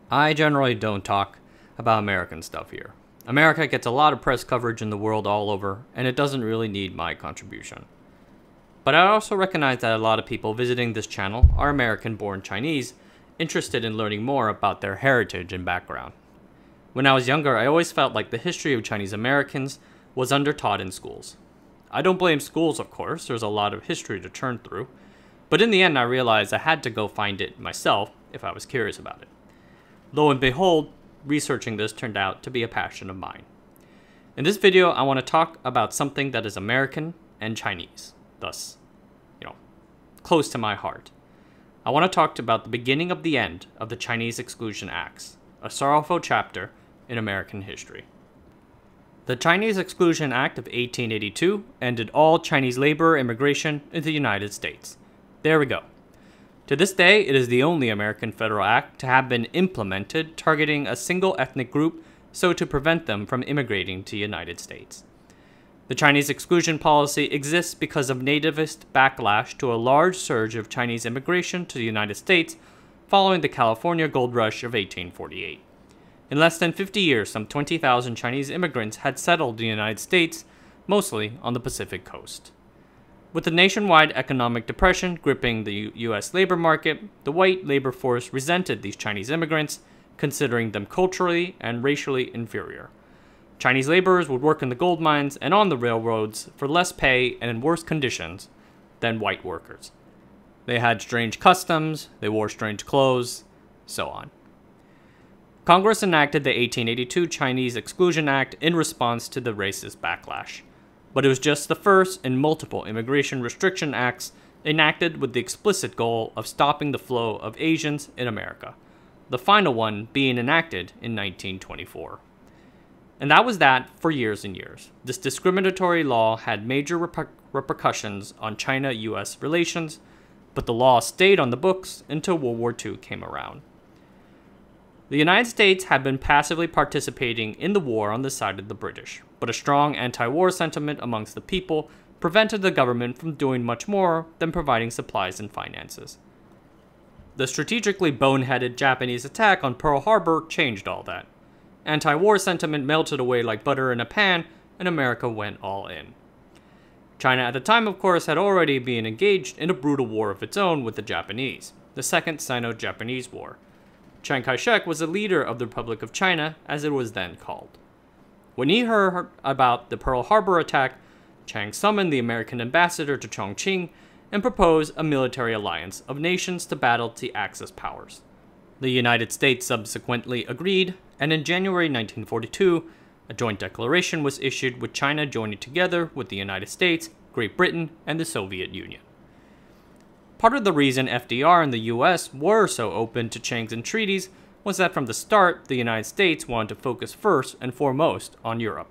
I generally don't talk about American stuff here. America gets a lot of press coverage in the world all over, and it doesn't really need my contribution. But I also recognize that a lot of people visiting this channel are American-born Chinese, interested in learning more about their heritage and background. When I was younger, I always felt like the history of Chinese Americans was undertaught in schools. I don't blame schools, of course, there's a lot of history to churn through, but in the end I realized I had to go find it myself if I was curious about it. Lo and behold, researching this turned out to be a passion of mine. In this video, I want to talk about something that is American and Chinese, thus, close to my heart. I want to talk about the beginning of the end of the Chinese Exclusion Acts, a sorrowful chapter in American history. The Chinese Exclusion Act of 1882 ended all Chinese labor immigration in the United States. There we go. To this day, it is the only American federal act to have been implemented targeting a single ethnic group so to prevent them from immigrating to the United States. The Chinese exclusion policy exists because of nativist backlash to a large surge of Chinese immigration to the United States following the California gold rush of 1848. In less than 50 years, some 20,000 Chinese immigrants had settled in the United States, mostly on the Pacific coast. With the nationwide economic depression gripping the U.S. labor market, the white labor force resented these Chinese immigrants, considering them culturally and racially inferior. Chinese laborers would work in the gold mines and on the railroads for less pay and in worse conditions than white workers. They had strange customs, they wore strange clothes, so on. Congress enacted the 1882 Chinese Exclusion Act in response to the racist backlash. But it was just the first in multiple immigration restriction acts enacted with the explicit goal of stopping the flow of Asians in America, the final one being enacted in 1924. And that was that for years and years. This discriminatory law had major repercussions on China-US relations, but the law stayed on the books until World War II came around. The United States had been passively participating in the war on the side of the British, but a strong anti-war sentiment amongst the people prevented the government from doing much more than providing supplies and finances. The strategically boneheaded Japanese attack on Pearl Harbor changed all that. Anti-war sentiment melted away like butter in a pan, and America went all in. China at the time, of course, had already been engaged in a brutal war of its own with the Japanese, the Second Sino-Japanese War. Chiang Kai-shek was the leader of the Republic of China, as it was then called. When he heard about the Pearl Harbor attack, Chiang summoned the American ambassador to Chongqing and proposed a military alliance of nations to battle the Axis powers. The United States subsequently agreed, and in January 1942, a joint declaration was issued with China joining together with the United States, Great Britain, and the Soviet Union. Part of the reason FDR and the US were so open to Chiang's entreaties was that from the start, the United States wanted to focus first and foremost on Europe.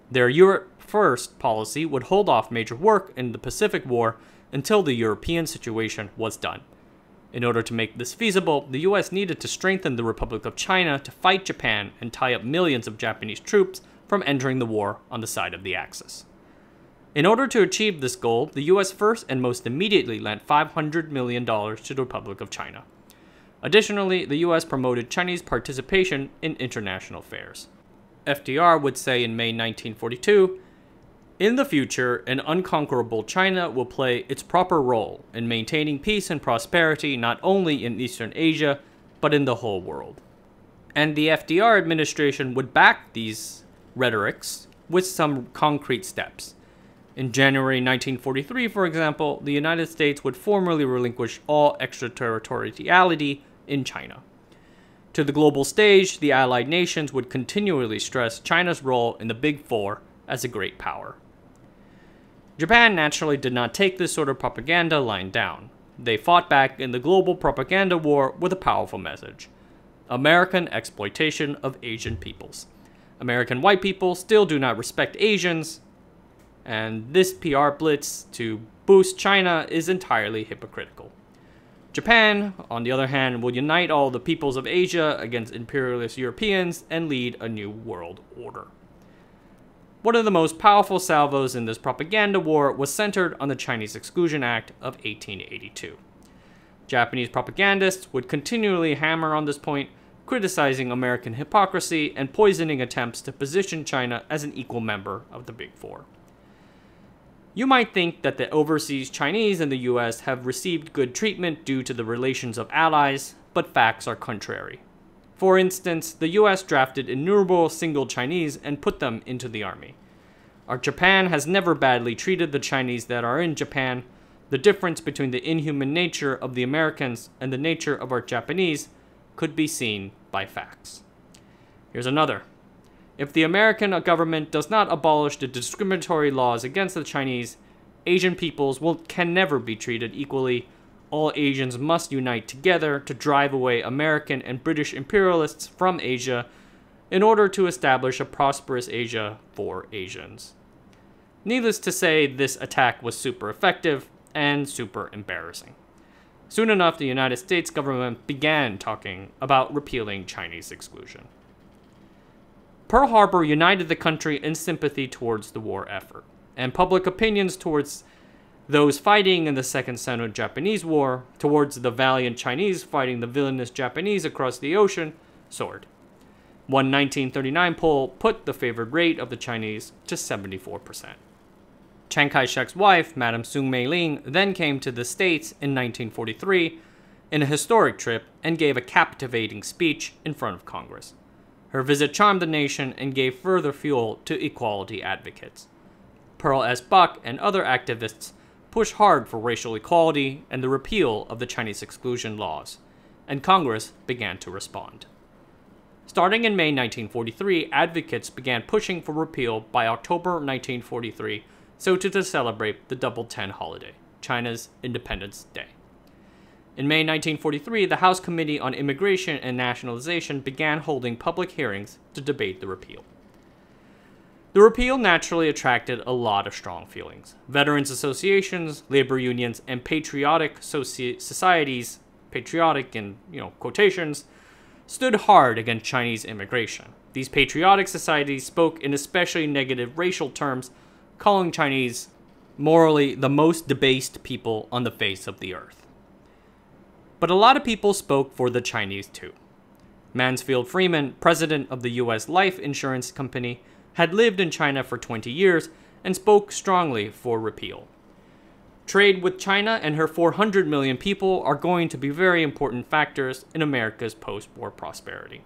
Their Europe First policy would hold off major work in the Pacific War until the European situation was done. In order to make this feasible, the US needed to strengthen the Republic of China to fight Japan and tie up millions of Japanese troops from entering the war on the side of the Axis. In order to achieve this goal, the US first and most immediately lent $500 million to the Republic of China. Additionally, the US promoted Chinese participation in international affairs. FDR would say in May 1942, "In the future, an unconquerable China will play its proper role in maintaining peace and prosperity not only in Eastern Asia, but in the whole world." And the FDR administration would back these rhetorics with some concrete steps. In January 1943, for example, the United States would formally relinquish all extraterritoriality in China. To the global stage, the Allied nations would continually stress China's role in the Big Four as a great power. Japan naturally did not take this sort of propaganda lying down. They fought back in the global propaganda war with a powerful message: American exploitation of Asian peoples. American white people still do not respect Asians, and this PR blitz to boost China is entirely hypocritical. Japan, on the other hand, will unite all the peoples of Asia against imperialist Europeans and lead a new world order. One of the most powerful salvos in this propaganda war was centered on the Chinese Exclusion Act of 1882. Japanese propagandists would continually hammer on this point, criticizing American hypocrisy and poisoning attempts to position China as an equal member of the Big Four. You might think that the overseas Chinese in the US have received good treatment due to the relations of allies, but facts are contrary. For instance, the US drafted innumerable single Chinese and put them into the army. Our Japan has never badly treated the Chinese that are in Japan. The difference between the inhuman nature of the Americans and the nature of our Japanese could be seen by facts. Here's another. If the American government does not abolish the discriminatory laws against the Chinese, Asian peoples can never be treated equally. All Asians must unite together to drive away American and British imperialists from Asia in order to establish a prosperous Asia for Asians. Needless to say, this attack was super effective and super embarrassing. Soon enough, the United States government began talking about repealing Chinese exclusion. Pearl Harbor united the country in sympathy towards the war effort, and public opinions towards those fighting in the Second Sino-Japanese War, towards the valiant Chinese fighting the villainous Japanese across the ocean, soared. One 1939 poll put the favored rate of the Chinese to 74%. Chiang Kai-shek's wife, Madame Soong Mei-ling, then came to the States in 1943 in a historic trip and gave a captivating speech in front of Congress. Her visit charmed the nation and gave further fuel to equality advocates. Pearl S. Buck and other activists pushed hard for racial equality and the repeal of the Chinese exclusion laws, and Congress began to respond. Starting in May 1943, advocates began pushing for repeal by October 1943, so to celebrate the Double 10 holiday, China's Independence Day. In May 1943, the House Committee on Immigration and Nationalization began holding public hearings to debate the repeal. The repeal naturally attracted a lot of strong feelings. Veterans associations, labor unions, and patriotic societies, patriotic in quotations, stood hard against Chinese immigration. These patriotic societies spoke in especially negative racial terms, calling Chinese morally the most debased people on the face of the earth. But a lot of people spoke for the Chinese too. Mansfield Freeman, president of the U.S. Life Insurance Company, had lived in China for 20 years and spoke strongly for repeal. Trade with China and her 400 million people are going to be very important factors in America's post-war prosperity.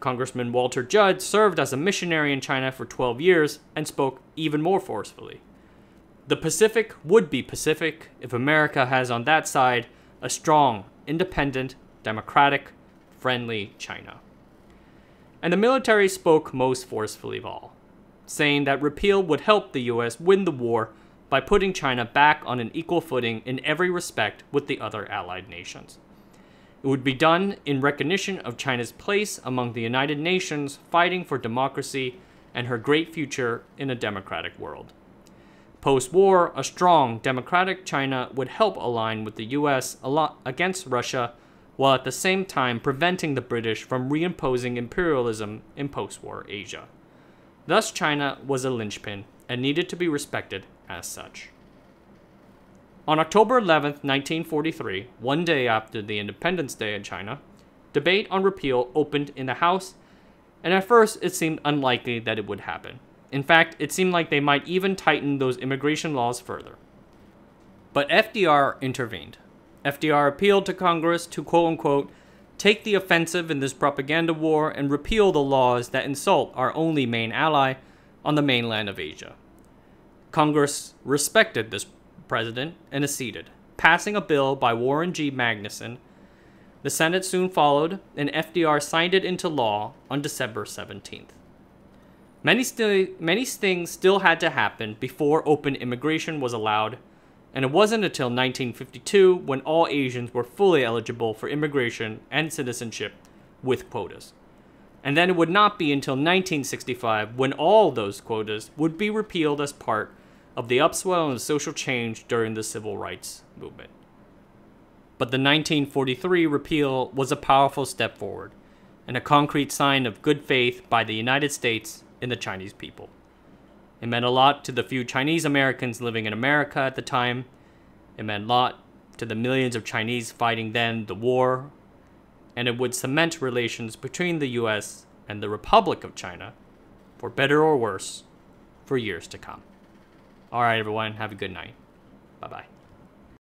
Congressman Walter Judd served as a missionary in China for 12 years and spoke even more forcefully. The Pacific would be Pacific if America has on that side a strong, independent, democratic, friendly China. And the military spoke most forcefully of all, saying that repeal would help the US win the war by putting China back on an equal footing in every respect with the other allied nations. It would be done in recognition of China's place among the United Nations fighting for democracy and her great future in a democratic world. Post-war, a strong, democratic China would help align with the US against Russia, while at the same time preventing the British from reimposing imperialism in post-war Asia. Thus, China was a linchpin and needed to be respected as such. On October 11, 1943, one day after the Independence Day in China, debate on repeal opened in the House, and at first it seemed unlikely that it would happen. In fact, it seemed like they might even tighten those immigration laws further. But FDR intervened. FDR appealed to Congress to quote-unquote, take the offensive in this propaganda war and repeal the laws that insult our only main ally on the mainland of Asia. Congress respected this president and acceded, passing a bill by Warren G. Magnuson. The Senate soon followed, and FDR signed it into law on December 17th. Many things still had to happen before open immigration was allowed, and it wasn't until 1952 when all Asians were fully eligible for immigration and citizenship with quotas. And then it would not be until 1965 when all those quotas would be repealed as part of the upswell and social change during the civil rights movement. But the 1943 repeal was a powerful step forward and a concrete sign of good faith by the United States in the Chinese people. It meant a lot to the few Chinese Americans living in America at the time. It meant a lot to the millions of Chinese fighting then the war. and it would cement relations between the US and the Republic of China, for better or worse, for years to come. Alright everyone, have a good night. Bye-bye.